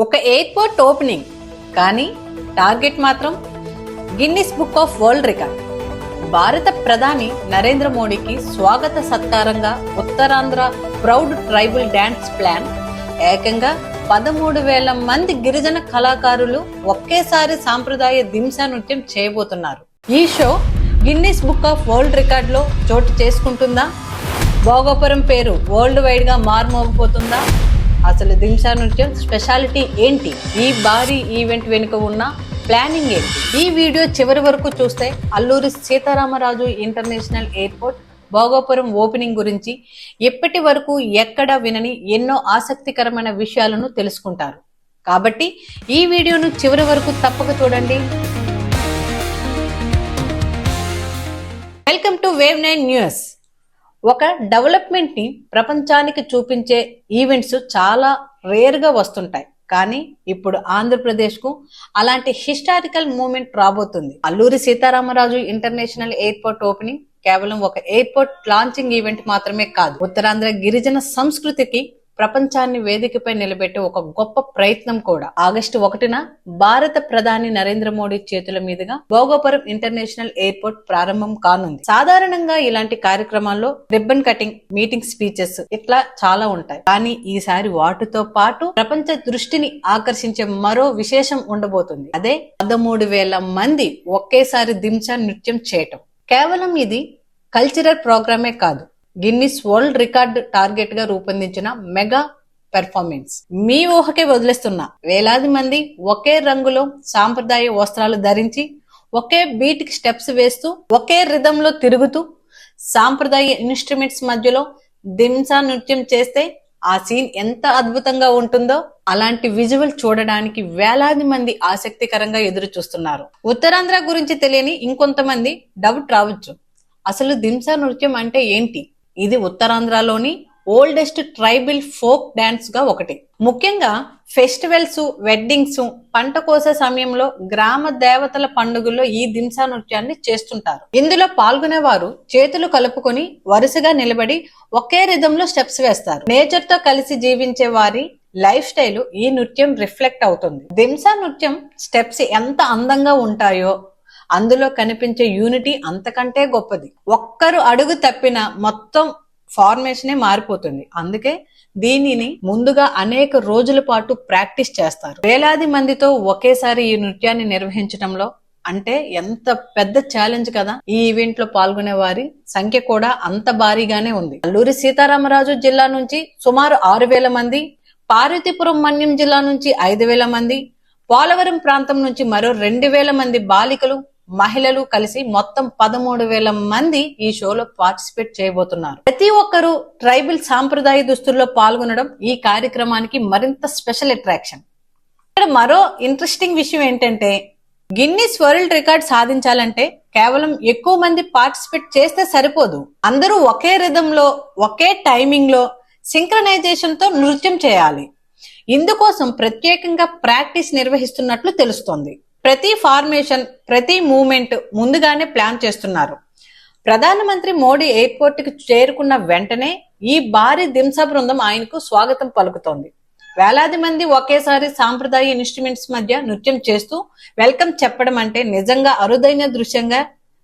ఒక airport opening, కానీ target మాత్రం Guinness book of world record. భారత ప్రధాని నరేంద్ర మోడీకి స్వాగత సత్కారంగా Uttarandhra proud tribal dance plan ఏకంగా 13,000 మంది గిరిజన కళాకారులు ఒకేసారి సాంప్రదాయ దింసా నృత్యం చేయబోతున్నారు. ఈ show Guinness book of world record లో చోటు చేసుకుంటుందా? భోగాపురం పేరు వరల్డ్ వైడ్ గా మారుమోగిపోతుందా? అసలు దింసా నృత్యం స్పెషాలిటీ ఏంటి? ఈ భారీ ఈవెంట్ వెనుక ఉన్న ప్లానింగ్ ఏంటి? ఈ వీడియో చివరి వరకు చూస్తే Alluri Sitaramaraju international airport Bhogapuram opening గురించి ఇప్పటి వరకు ఎక్కడా వినని ఎన్నో ఆసక్తికరమైన విషయాలను తెలుసుకుంటారు. కాబట్టి ఈ వీడియోను చివరి వరకు తప్పక చూడండి. Welcome to wave 9 news. ఒక డెవలప్మెంట్ ని ప్రపంచానికి చూపించే ఈవెంట్స్ చాలా రేర్ గా వస్తుంటాయి, కానీ ఇప్పుడు ఆంధ్రప్రదేశ్ కు అలాంటి హిస్టారికల్ మూమెంట్ రాబోతుంది. Alluri Sitaramaraju international airport opening కేవలం ఒక ఎయిర్పోర్ట్ లాంచింగ్ ఈవెంట్ మాత్రమే కాదు, ఉత్తరాంధ్ర గిరిజన సంస్కృతికి ప్రపంచాన్ని వేదికపై నిలబెట్టే ఒక గొప్ప ప్రయత్నం కూడా. ఆగస్టు 1న భారత ప్రధాని నరేంద్ర మోడీ చేతుల మీదుగా భోగాపురం ఇంటర్నేషనల్ ఎయిర్పోర్ట్ ప్రారంభం కానుంది. సాధారణంగా ఇలాంటి కార్యక్రమాల్లో రిబ్బన్ కటింగ్, మీటింగ్ స్పీచెస్ ఇట్లా చాలా ఉంటాయి, కానీ ఈసారి వాటితో పాటు ప్రపంచ దృష్టిని ఆకర్షించే మరో విశేషం ఉండబోతుంది. అదే 13,000 మంది ఒకేసారి దింసా నృత్యం చేయటం. కేవలం ఇది కల్చరల్ ప్రోగ్రామే కాదు, గిన్నిస్ వరల్డ్ రికార్డ్ టార్గెట్ గా రూపొందించిన మెగా పెర్ఫార్మెన్స్. మీ ఊహకే వదిలేస్తున్నా. వేలాది మంది ఒకే రంగులో సాంప్రదాయ వస్త్రాలు ధరించి, ఒకే బీట్ కి స్టెప్స్ వేస్తూ, ఒకే రిథమ్ లో తిరుగుతూ, సాంప్రదాయ ఇన్స్ట్రుమెంట్స్ మధ్యలో దింసా నృత్యం చేస్తే ఆ సీన్ ఎంత అద్భుతంగా ఉంటుందో అలాంటి విజువల్ చూడడానికి వేలాది మంది ఆసక్తికరంగా ఎదురు చూస్తున్నారు. ఉత్తరాంధ్ర గురించి తెలియని ఇంకొంతమంది డౌట్ రావచ్చు, అసలు దింసా నృత్యం అంటే ఏంటి? ఇది ఉత్తరాంధ్రలోని ఓల్డెస్ట్ ట్రైబల్ ఫోక్ డాన్స్ గా ఒకటి. ముఖ్యంగా ఫెస్టివల్స్, వెడ్డింగ్స్, పంట కోసే సమయంలో, గ్రామ దేవతల పండుగల్లో ఈ దింసా నృత్యాన్ని చేస్తుంటారు. ఇందులో పాల్గొనేవారు చేతులు కలుపుకొని వరుసగా నిలబడి ఒకే రిథంలో స్టెప్స్ వేస్తారు. నేచర్ తో కలిసి జీవించే వారి లైఫ్ స్టైల్ ఈ నృత్యం రిఫ్లెక్ట్ అవుతుంది. దింసా నృత్యం స్టెప్స్ ఎంత అందంగా ఉంటాయో అందులో కనిపించే యూనిటీ అంతకంటే గొప్పది. ఒక్కరు అడుగు తప్పిన మొత్తం ఫార్మేషనే మారిపోతుంది. అందుకే దీనిని ముందుగా అనేక రోజుల పాటు ప్రాక్టీస్ చేస్తారు. వేలాది మందితో ఒకేసారి ఈ నృత్యాన్ని నిర్వహించడంలో అంటే ఎంత పెద్ద ఛాలెంజ్ కదా. ఈ ఈవెంట్ లో పాల్గొనే వారి సంఖ్య కూడా అంత భారీగానే ఉంది. అల్లూరి సీతారామరాజు జిల్లా నుంచి సుమారు 6,000 మంది, పార్వతీపురం మన్యం జిల్లా నుంచి 5,000 మంది, పోలవరం ప్రాంతం నుంచి మరో 2,000 మంది బాలికలు, మహిళలు కలిసి మొత్తం 13,000 మంది ఈ షోలో పార్టిసిపేట్ చేయబోతున్నారు. ప్రతి ఒక్కరూ ట్రైబల్ సాంప్రదాయ దుస్తుల్లో పాల్గొనడం ఈ కార్యక్రమానికి మరింత స్పెషల్ అట్రాక్షన్. ఇక్కడ మరో ఇంట్రెస్టింగ్ విషయం ఏంటంటే, గిన్నిస్ వరల్డ్ రికార్డ్ సాధించాలంటే కేవలం ఎక్కువ మంది పార్టిసిపేట్ చేస్తే సరిపోదు. అందరూ ఒకే రిథంలో, ఒకే టైమింగ్ లో, సింక్రనైజేషన్ తో నృత్యం చేయాలి. ఇందుకోసం ప్రత్యేకంగా ప్రాక్టీస్ నిర్వహిస్తున్నట్లు తెలుస్తోంది. ప్రతి ఫార్మేషన్, ప్రతి మూవ్మెంట్ ముందుగానే ప్లాన్ చేస్తున్నారు. ప్రధానమంత్రి మోడీ ఎయిర్పోర్ట్ కి చేరుకున్న వెంటనే ఈ భారీ దింసా బృందం ఆయనకు స్వాగతం పలుకుతోంది. వేలాది మంది ఒకేసారి సాంప్రదాయ ఇన్స్ట్రుమెంట్స్ మధ్య నృత్యం చేస్తూ వెల్కమ్ చెప్పడం అంటే నిజంగా అరుదైన దృశ్యంగా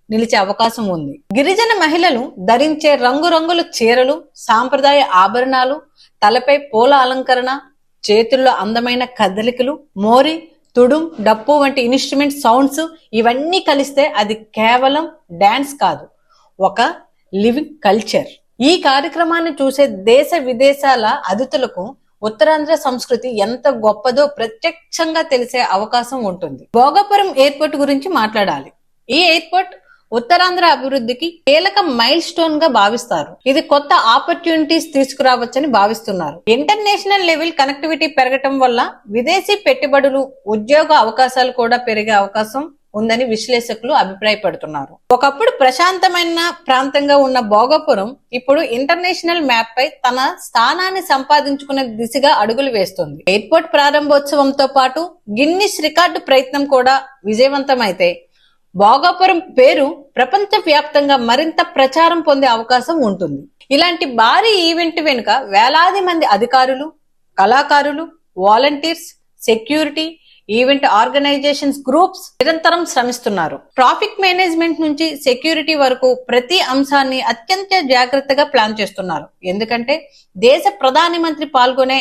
నిలిచే అవకాశం ఉంది. గిరిజన మహిళలు ధరించే రంగురంగుల చీరలు, సాంప్రదాయ ఆభరణాలు, తలపై పూల అలంకరణ, చేతుల్లో అందమైన కదలికలు, మోరి, తుడుం, డప్పు వంటి ఇన్స్ట్రుమెంట్ సౌండ్స్ ఇవన్నీ కలిస్తే అది కేవలం డాన్స్ కాదు, ఒక లివింగ్ కల్చర్. ఈ కార్యక్రమాన్ని చూసే దేశ విదేశాల అతిథులకు ఉత్తరాంధ్ర సంస్కృతి ఎంత గొప్పదో ప్రత్యక్షంగా తెలిసే అవకాశం ఉంటుంది. భోగాపురం ఎయిర్పోర్ట్ గురించి మాట్లాడాలి. ఈ ఎయిర్పోర్ట్ ఉత్తరాంధ్ర అభివృద్ధికి కీలక మైల్ స్టోన్ గా భావిస్తారు. ఇది కొత్త ఆపర్చునిటీస్ తీసుకురావచ్చని భావిస్తున్నారు. ఇంటర్నేషనల్ లెవెల్ కనెక్టివిటీ పెరగటం వల్ల విదేశీ పెట్టుబడులు, ఉద్యోగ అవకాశాలు కూడా పెరిగే అవకాశం ఉందని విశ్లేషకులు అభిప్రాయపడుతున్నారు. ఒకప్పుడు ప్రశాంతమైన ప్రాంతంగా ఉన్న భోగాపురం ఇప్పుడు ఇంటర్నేషనల్ మ్యాప్ పై తన స్థానాన్ని సంపాదించుకునే దిశగా అడుగులు వేస్తుంది. ఎయిర్పోర్ట్ ప్రారంభోత్సవంతో పాటు గిన్నిస్ రికార్డు ప్రయత్నం కూడా విజయవంతమైతే భోగాపురం పేరు ప్రపంచ వ్యాప్తంగా మరింత ప్రచారం పొందే అవకాశం ఉంటుంది. ఇలాంటి భారీ ఈవెంట్ వెనుక వేలాది మంది అధికారులు, కళాకారులు, volunteers, security, event organisations groups నిరంతరం శ్రమిస్తున్నారు. ట్రాఫిక్ మేనేజ్మెంట్ నుంచి సెక్యూరిటీ వరకు ప్రతి అంశాన్ని అత్యంత జాగ్రత్తగా ప్లాన్ చేస్తున్నారు. ఎందుకంటే దేశ ప్రధాని మంత్రి పాల్గొనే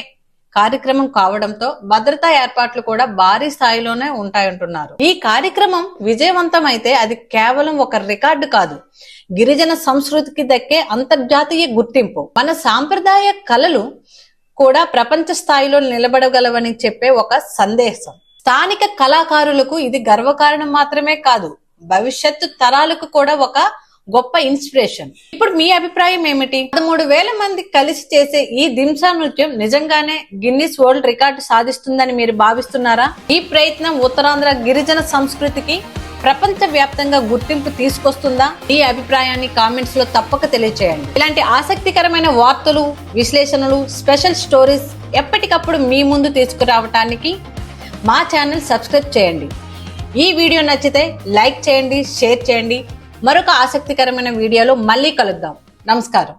కార్యక్రమం కావడంతో భద్రతా ఏర్పాట్లు కూడా భారీ స్థాయిలోనే ఉంటాయంటున్నారు. ఈ కార్యక్రమం విజయవంతం అయితే అది కేవలం ఒక రికార్డు కాదు, గిరిజన సంస్కృతికి దక్కే అంతర్జాతీయ గుర్తింపు. మన సాంప్రదాయ కళలు కూడా ప్రపంచ స్థాయిలో నిలబడగలవని చెప్పే ఒక సందేశం. స్థానిక కళాకారులకు ఇది గర్వకారణం మాత్రమే కాదు, భవిష్యత్తు తరాలకు కూడా ఒక గొప్ప ఇన్స్పిరేషన్. ఇప్పుడు మీ అభిప్రాయం ఏమిటి? 13,000 మంది కలిసి చేసే ఈ దింసా నృత్యం నిజంగానే గిన్నిస్ వరల్డ్ రికార్డు సాధిస్తుందని మీరు భావిస్తున్నారా? ఈ ప్రయత్నం ఉత్తరాంధ్ర గిరిజన సంస్కృతికి ప్రపంచ వ్యాప్తంగా గుర్తింపు తీసుకొస్తుందా? ఈ అభిప్రాయాన్ని కామెంట్స్ లో తప్పక తెలియచేయండి. ఇలాంటి ఆసక్తికరమైన వార్తలు, విశ్లేషణలు, స్పెషల్ స్టోరీస్ ఎప్పటికప్పుడు మీ ముందు తీసుకురావటానికి మా ఛానల్ సబ్స్క్రైబ్ చేయండి. ఈ వీడియో నచ్చితే లైక్ చేయండి, షేర్ చేయండి. మరొక ఆసక్తికరమైన వీడియోలో మళ్ళీ కలుద్దాం. నమస్కారం.